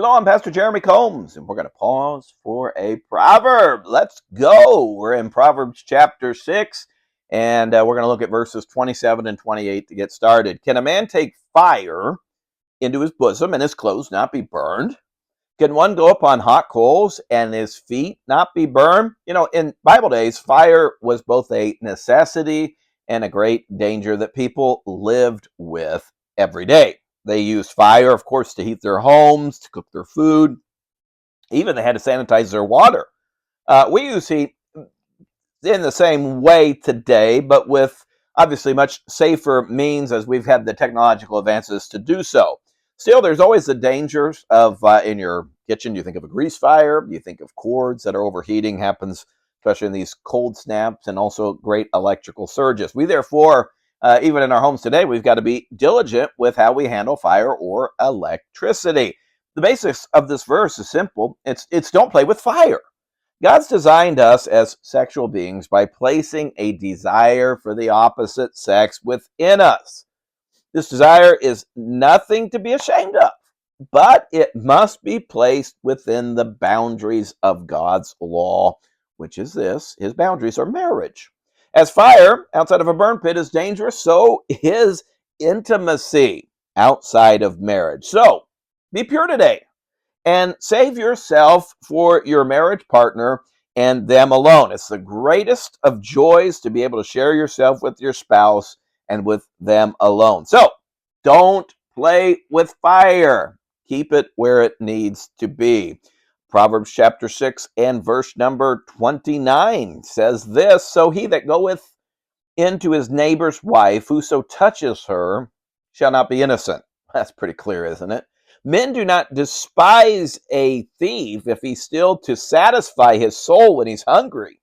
Hello, I'm Pastor Jeremy Combs, and we're going to pause for a proverb. Let's go. We're in Proverbs chapter 6, and we're going to look at verses 27 and 28 to get started. Can a man take fire into his bosom and his clothes not be burned? Can one go upon hot coals and his feet not be burned? You know, in Bible days, fire was both a necessity and a great danger that people lived with every day. They used fire, of course, to heat their homes, to cook their food. Even they had to sanitize their water. We use heat in the same way today, but with obviously much safer means as we've had the technological advances to do so. Still, there's always the dangers of in your kitchen. You think of a grease fire, you think of cords that are overheating, happens especially in these cold snaps, and also great electrical surges. We therefore, even in our homes today, we've got to be diligent with how we handle fire or electricity. The basics of this verse is simple. It's don't play with fire. God's designed us as sexual beings by placing a desire for the opposite sex within us. This desire is nothing to be ashamed of, but it must be placed within the boundaries of God's law, which is this: his boundaries are marriage. As fire outside of a burn pit is dangerous, so is intimacy outside of marriage. So be pure today and save yourself for your marriage partner and them alone. It's the greatest of joys to be able to share yourself with your spouse and with them alone. So don't play with fire. Keep it where it needs to be. Proverbs chapter 6 and verse number 29 says this: So he that goeth into his neighbor's wife, whoso touches her, shall not be innocent. That's pretty clear, isn't it? Men do not despise a thief if he steal to satisfy his soul when he's hungry.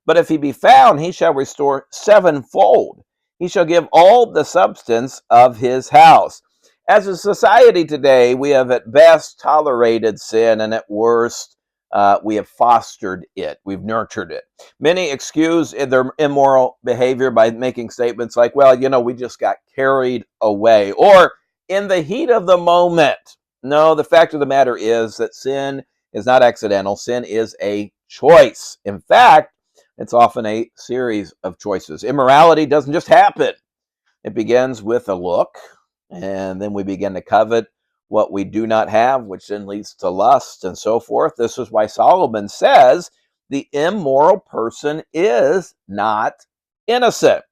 But if he be found, he shall restore sevenfold. He shall give all the substance of his house. As a society today, we have at best tolerated sin, and at worst, we have fostered it. We've nurtured it. Many excuse their immoral behavior by making statements like, well, we just got carried away, or in the heat of the moment. No, the fact of the matter is that sin is not accidental. Sin is a choice. In fact, it's often a series of choices. Immorality doesn't just happen. It begins with a look, and then we begin to covet what we do not have, which then leads to lust and so forth. This is why Solomon says the immoral person is not innocent.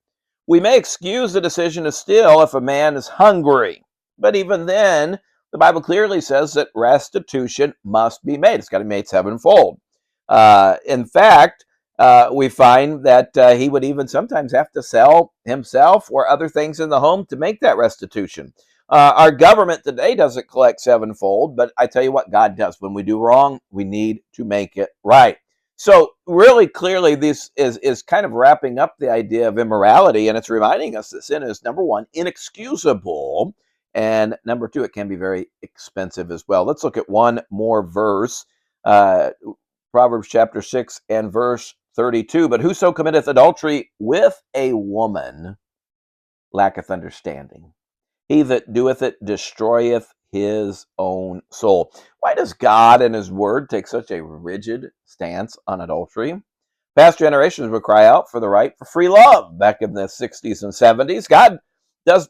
We may excuse the decision to steal if a man is hungry, but even then, the Bible clearly says that restitution must be made. It's got to be made sevenfold. In fact, we find that he would even sometimes have to sell himself or other things in the home to make that restitution. Our government today doesn't collect sevenfold, but I tell you what, God does. When we do wrong, we need to make it right. So really clearly, this is kind of wrapping up the idea of immorality, and it's reminding us that sin is, number one, inexcusable, and number two, it can be very expensive as well. Let's look at one more verse, Proverbs chapter 6 and verse 32. But whoso committeth adultery with a woman lacketh understanding. He that doeth it destroyeth his own soul. Why does God and his word take such a rigid stance on adultery? Past generations would cry out for the right for free love back in the 60s and 70s. God does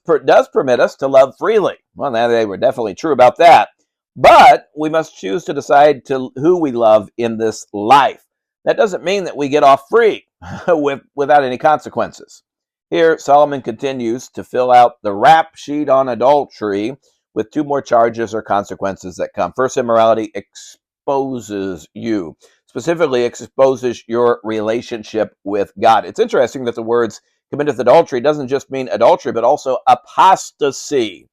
permit us to love freely. Well, they were definitely true about that. But we must choose to decide who we love in this life. That doesn't mean that we get off free without any consequences. Here, Solomon continues to fill out the rap sheet on adultery with two more charges or consequences that come. First, immorality exposes you. Specifically, exposes your relationship with God. It's interesting that the words committeth adultery doesn't just mean adultery, but also apostasy.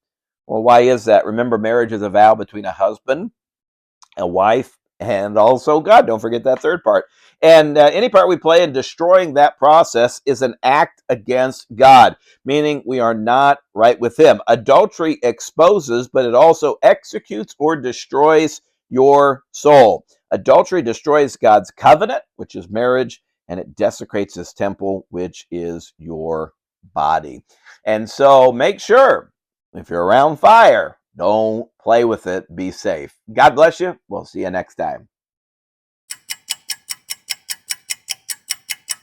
Well, why is that? Remember, marriage is a vow between a husband, a wife, and also God. Don't forget that third part. And any part we play in destroying that process is an act against God, meaning we are not right with him. Adultery exposes, but it also executes or destroys your soul. Adultery destroys God's covenant, which is marriage, and it desecrates his temple, which is your body. And so make sure, if you're around fire, Don't play with it. Be safe. God bless you. We'll see you next time.